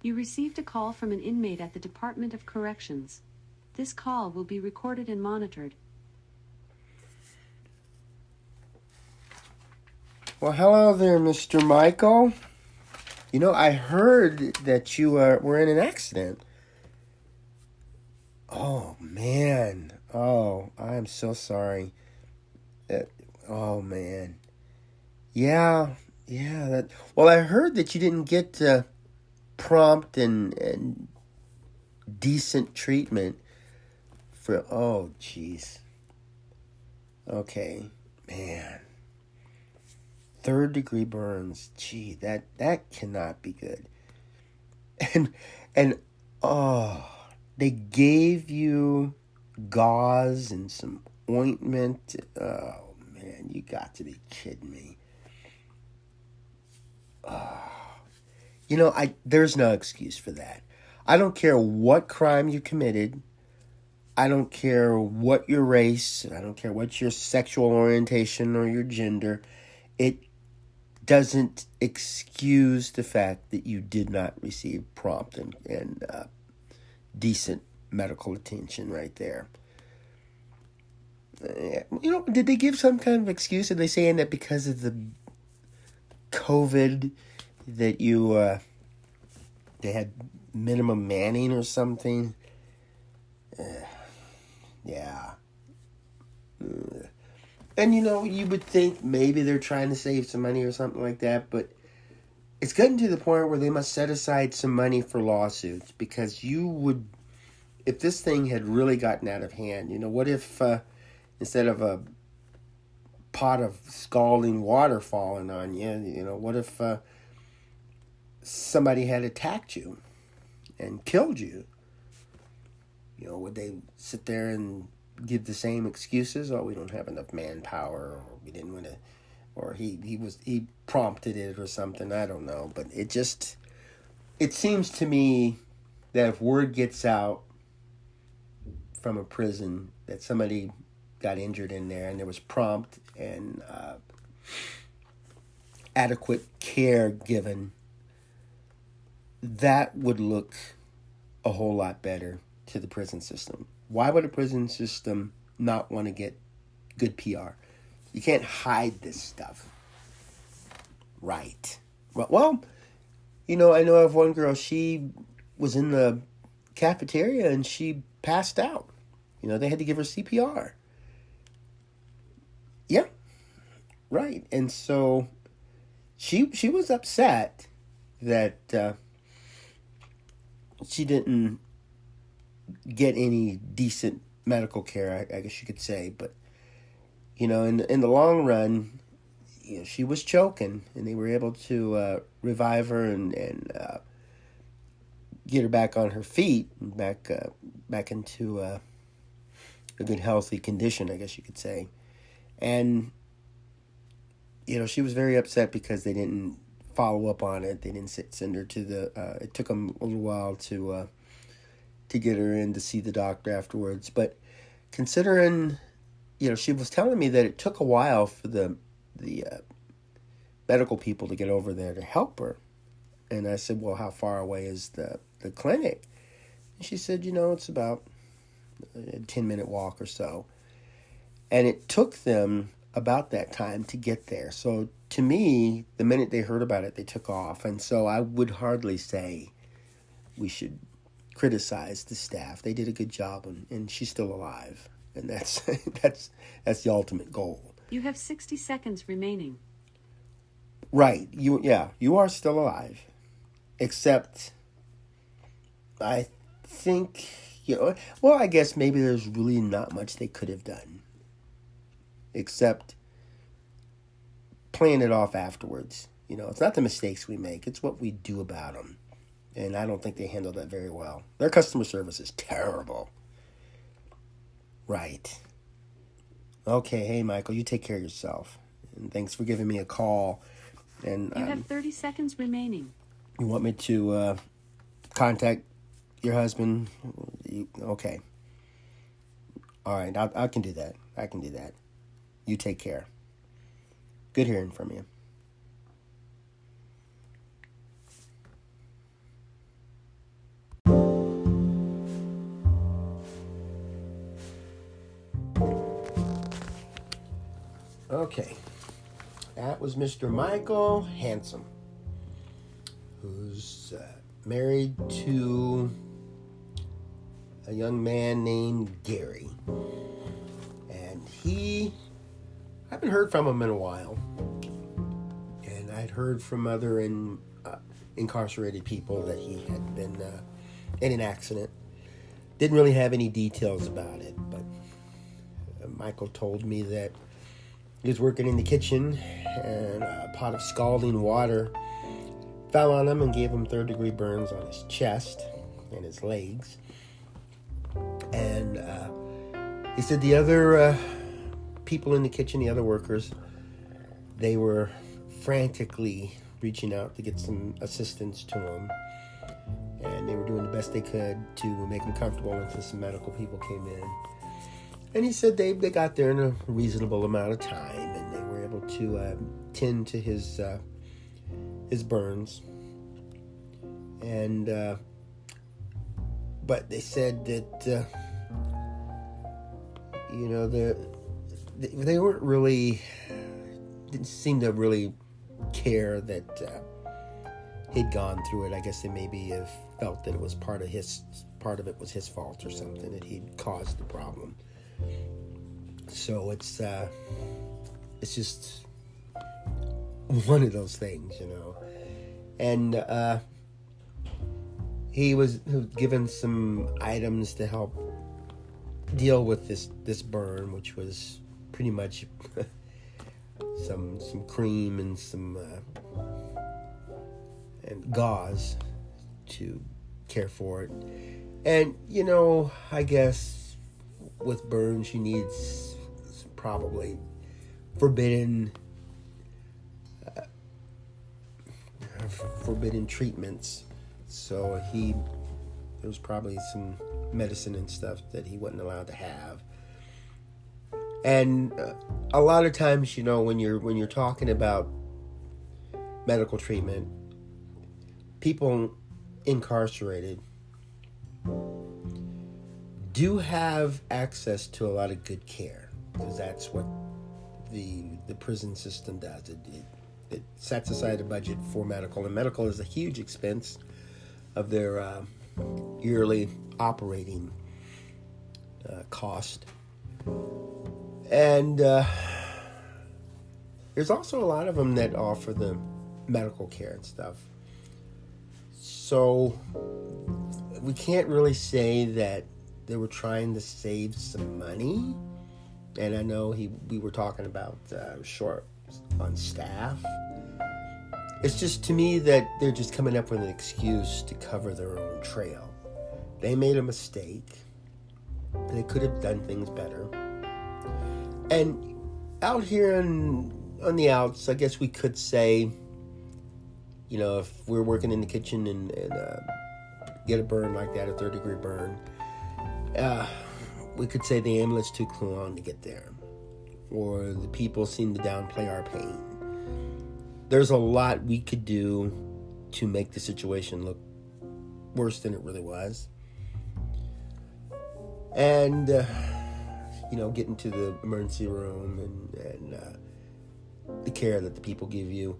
You received a call from an inmate at the Department of Corrections. This call will be recorded and monitored. Well, hello there, Mr. Michael. You know, I heard that you were in an accident. Oh, man. Oh, I'm so sorry. Oh, man. Yeah. Well, I heard that you didn't get prompt and decent treatment for... Oh, jeez. Okay. Man. 3rd-degree burns. Gee, that cannot be good. And they gave you gauze and some ointment. Oh man, you got to be kidding me. There's no excuse for that. I don't care what crime you committed. I don't care what your race. I don't care what your sexual orientation or your gender. It doesn't excuse the fact that you did not receive prompt and decent medical attention right there. Did they give some kind of excuse? Are they saying that because of the COVID that they had minimum manning or something? Yeah. And you would think maybe they're trying to save some money or something like that, but it's getting to the point where they must set aside some money for lawsuits, because if this thing had really gotten out of hand, what if instead of a pot of scalding water falling on you, what if somebody had attacked you and killed you? Would they sit there and give the same excuses? Oh, we don't have enough manpower, or we didn't want to, or he prompted it or something. I don't know, but it seems to me that if word gets out from a prison that somebody got injured in there and there was prompt and adequate care given, that would look a whole lot better to the prison system. Why would a prison system not want to get good PR? You can't hide this stuff. Right. Well, I know of one girl, she was in the cafeteria and she passed out. They had to give her CPR. Yeah. Right. And so she was upset that she didn't get any decent medical care, I guess you could say. But, in the long run, she was choking, and they were able to revive her and get her back on her feet, back into a good, healthy condition, I guess you could say. And, she was very upset because they didn't follow up on it. They didn't send her to it took them a little while to get her in to see the doctor afterwards. But considering, she was telling me that it took a while for the medical people to get over there to help her. And I said, well, how far away is the clinic? And she said, it's about a 10-minute walk or so. And it took them about that time to get there. So to me, the minute they heard about it, they took off. And so I would hardly say we should criticize the staff. They did a good job, and she's still alive. And that's the ultimate goal. You have 60 seconds remaining. Right. You are still alive. Except I think, well, I guess maybe there's really not much they could have done. Except playing it off afterwards. It's not the mistakes we make, it's what we do about them. And I don't think they handled that very well. Their customer service is terrible. Right. Okay, hey, Michael, you take care of yourself. And thanks for giving me a call. And you have 30 seconds remaining. You want me to contact your husband? Okay. All right, I can do that. You take care. Good hearing from you. Okay. That was Mr. Michael Handsome, who's married to a young man named Gary. And I haven't heard from him in a while. And I'd heard from other incarcerated people that he had been in an accident. Didn't really have any details about it, but Michael told me that he was working in the kitchen and a pot of scalding water fell on him and gave him third-degree burns on his chest and his legs. And he said the other people in the kitchen, the other workers, they were frantically reaching out to get some assistance to him. And they were doing the best they could to make him comfortable until some medical people came in. And he said they got there in a reasonable amount of time, and they were able to tend to his burns. And but they said that they weren't really, didn't seem to really care that he'd gone through it. I guess they maybe have felt that it was part of it was his fault or something, that he'd caused the problem. So it's just one of those things, And he was given some items to help deal with this burn, which was pretty much some cream and some and gauze to care for it. And I guess with burns you need probably forbidden treatments. So there was probably some medicine and stuff that he wasn't allowed to have. And a lot of times, when you're talking about medical treatment, people incarcerated do have access to a lot of good care, because that's what the prison system does. It sets aside a budget for medical, and medical is a huge expense of their yearly operating cost. And there's also a lot of them that offer the medical care and stuff. So we can't really say that they were trying to save some money. And I know we were talking about short on staff. It's just, to me, that they're just coming up with an excuse to cover their own trail. They made a mistake. They could have done things better. And out here on the outs, I guess we could say, if we're working in the kitchen and get a burn like that, a third-degree burn, we could say the ambulance took too long to get there, or the people seem to downplay our pain. There's a lot we could do to make the situation look worse than it really was. And, getting to the emergency room and the care that the people give you,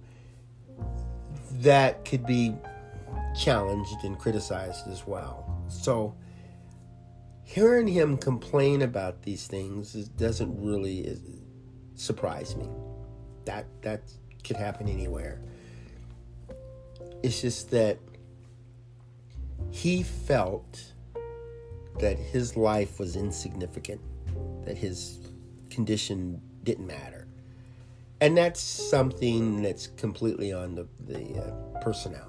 that could be challenged and criticized as well. So hearing him complain about these things doesn't really surprise me. That could happen anywhere. It's just that he felt that his life was insignificant, that his condition didn't matter. And that's something that's completely on the personnel.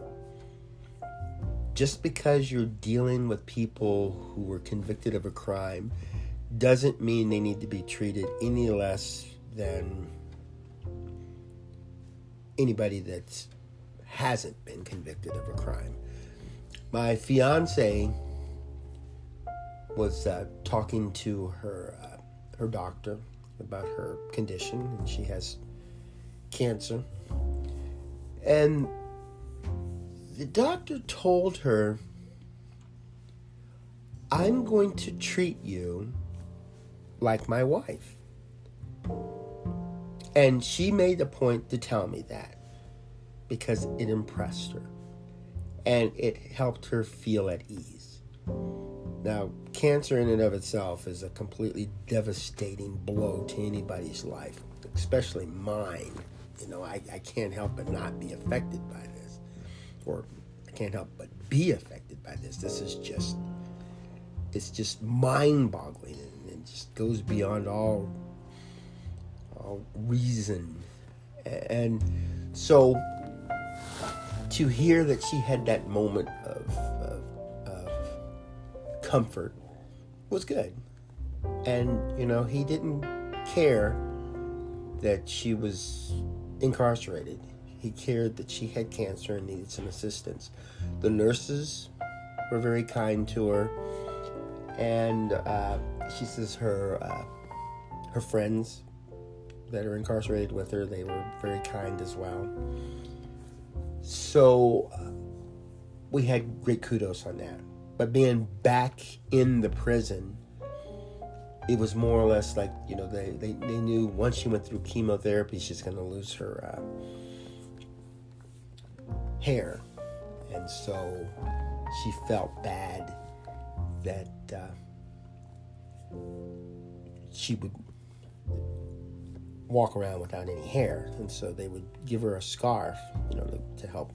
Just because you're dealing with people who were convicted of a crime doesn't mean they need to be treated any less than anybody that hasn't been convicted of a crime. My fiance was talking to her doctor about her condition, and she has cancer. And the doctor told her, "I'm going to treat you like my wife. And she made a point to tell me that because it impressed her and it helped her feel at ease. Now, cancer in and of itself is a completely devastating blow to anybody's life, especially mine. You know, I can't help but not be affected by this, or I can't help but be affected by this. This is just, it's just mind-boggling, and it just goes beyond all reason. And so to hear that she had that moment of comfort was good. And, you know, he didn't care that she was incarcerated. He cared that she had cancer and needed some assistance. The nurses were very kind to her. And she says her friends that are incarcerated with her, they were very kind as well. So we had great kudos on that. But being back in the prison, it was more or less like, you know, they knew once she went through chemotherapy, she's going to lose her hair. And so she felt bad that she would walk around without any hair, and so they would give her a scarf, you know, to help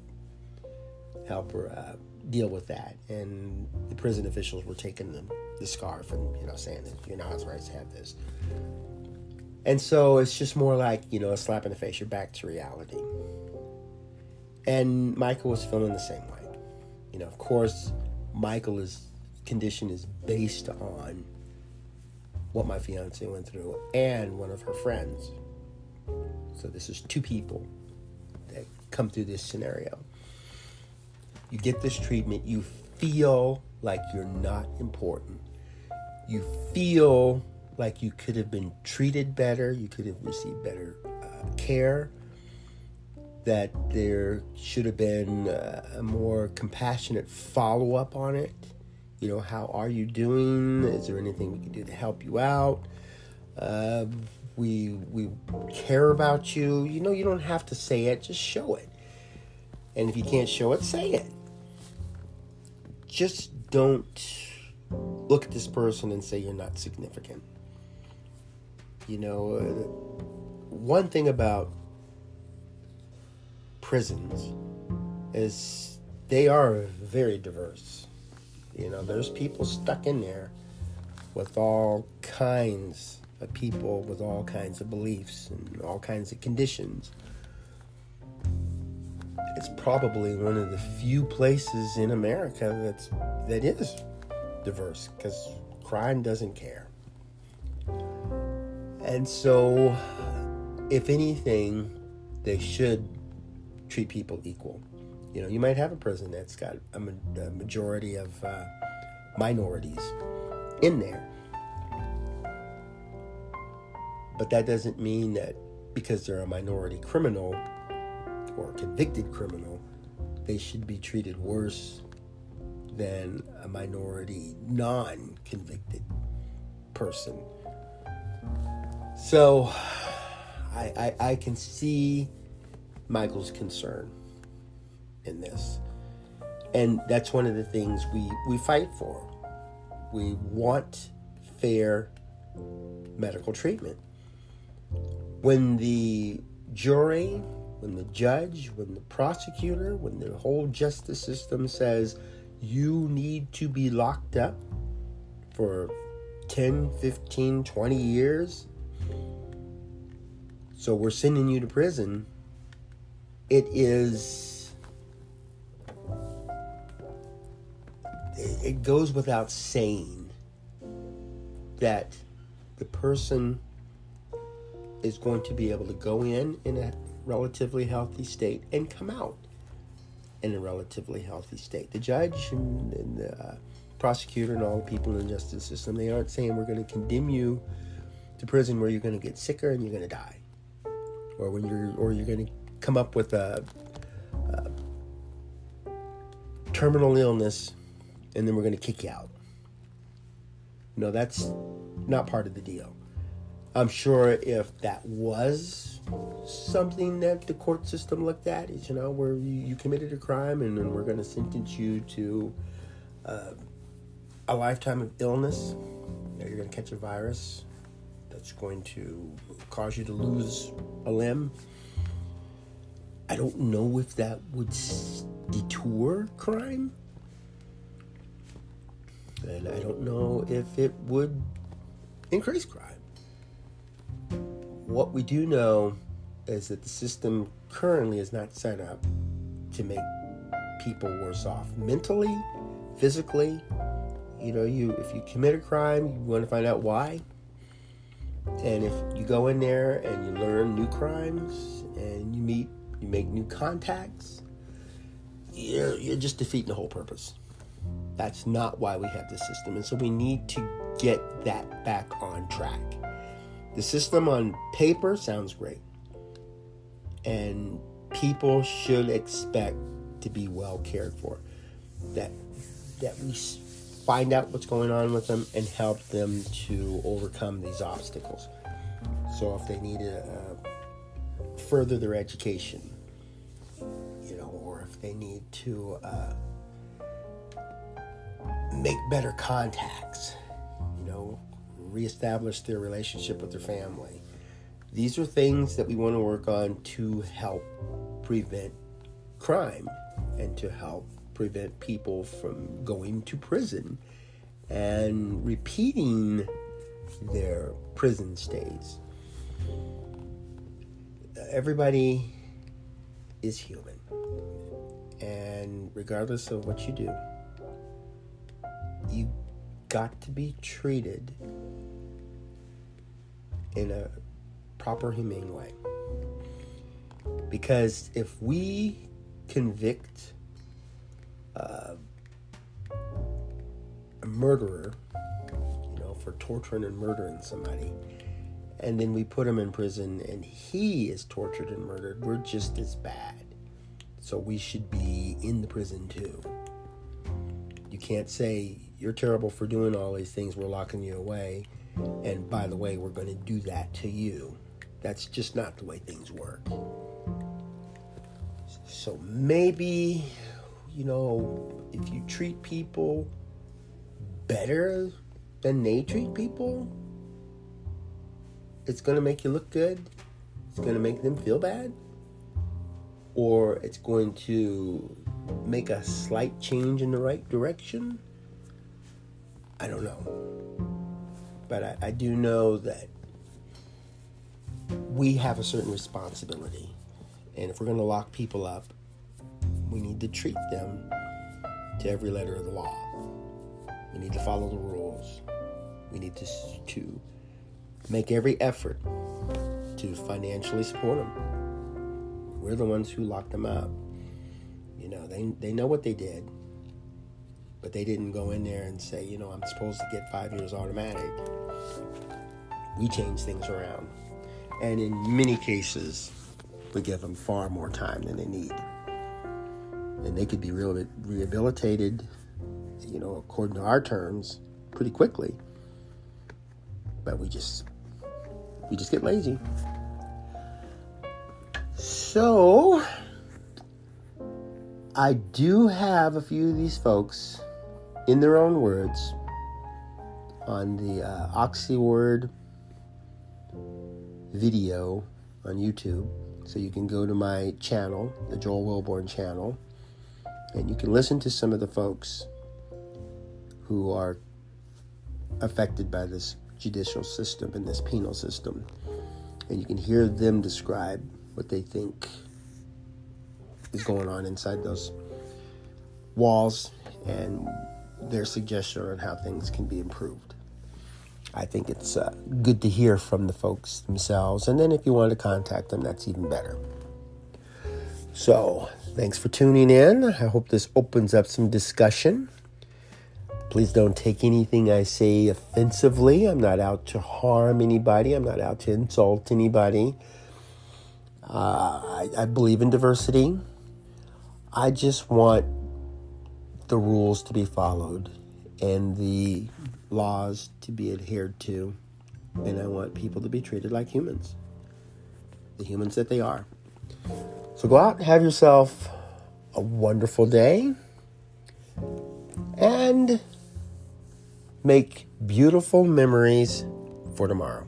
her deal with that. And the prison officials were taking the scarf and, you know, saying that you're not authorized to have this. And so it's just more like, you know, a slap in the face. You're back to reality. And Michael was feeling the same way. You know, of course, Michael's condition is based on what my fiance went through and one of her friends. So this is two people that come through this scenario. You get this treatment, you feel like you're not important. You feel like you could have been treated better, you could have received better care, that there should have been a more compassionate follow-up on it. You know, how are you doing? Is there anything we can do to help you out? We care about you. You know, you don't have to say it, just show it. And if you can't show it, say it. Just don't look at this person and say you're not significant. You know, one thing about prisons is they are very diverse. You know, there's people stuck in there with all kinds of people, with all kinds of beliefs and all kinds of conditions. It's probably one of the few places in America that is diverse, because crime doesn't care. And so, if anything, they should treat people equal. You know, you might have a prison that's got a majority of minorities in there. But that doesn't mean that because they're a minority criminal or convicted criminal, they should be treated worse than a minority non-convicted person. So I can see Michael's concern in this. And that's one of the things we fight for. We want fair medical treatment. When the jury, when the judge, when the prosecutor, when the whole justice system says you need to be locked up for 10, 15, 20 years, so we're sending you to prison, it goes without saying that the person is going to be able to go in a relatively healthy state and come out in a relatively healthy state. The judge and the prosecutor and all the people in the justice system, they aren't saying we're going to condemn you to prison where you're going to get sicker and you're going to die, or you're going to come up with a terminal illness and then we're going to kick you out. No, that's not part of the deal. I'm sure if that was something that the court system looked at, is, where you committed a crime and then we're going to sentence you to a lifetime of illness. You're going to catch a virus that's going to cause you to lose a limb. I don't know if that would deter crime. And I don't know if it would increase crime. What we do know is that the system currently is not set up to make people worse off mentally, physically. If you commit a crime, you want to find out why. And if you go in there and you learn new crimes and you make new contacts, you're just defeating the whole purpose. That's not why we have this system. And so we need to get that back on track. The system on paper sounds great. And people should expect to be well cared for. That we find out what's going on with them and help them to overcome these obstacles. So if they need to further their education, or if they need to make better contacts, reestablish their relationship with their family. These are things that we want to work on to help prevent crime and to help prevent people from going to prison and repeating their prison stays. Everybody is human, and regardless of what you do, you got to be treated in a proper, humane way. Because if we convict a murderer, for torturing and murdering somebody, and then we put him in prison and he is tortured and murdered, we're just as bad. So we should be in the prison too. You can't say, you're terrible for doing all these things, we're locking you away, and by the way, we're going to do that to you. That's just not the way things work. So maybe, if you treat people better than they treat people, it's going to make you look good. It's going to make them feel bad. Or it's going to make a slight change in the right direction. I don't know. But I do know that we have a certain responsibility. And if we're going to lock people up, we need to treat them to every letter of the law. We need to follow the rules. We need to make every effort to financially support them. We're the ones who locked them up. They know what they did, but they didn't go in there and say, I'm supposed to get 5 years automatic. We change things around. And in many cases, we give them far more time than they need. And they could be rehabilitated, according to our terms, pretty quickly. But we just get lazy. So, I do have a few of these folks, in their own words, on the OxyWord video on YouTube. So you can go to my channel, the Joel Wilborn channel, and you can listen to some of the folks who are affected by this judicial system and this penal system. And you can hear them describe what they think is going on inside those walls and their suggestion on how things can be improved. I think it's good to hear from the folks themselves. And then if you want to contact them, that's even better. So, thanks for tuning in. I hope this opens up some discussion. Please don't take anything I say offensively. I'm not out to harm anybody. I'm not out to insult anybody. I believe in diversity. I just want the rules to be followed and the laws to be adhered to And I want people to be treated like humans. The humans that they are. So go out and have yourself a wonderful day. And make beautiful memories for tomorrow.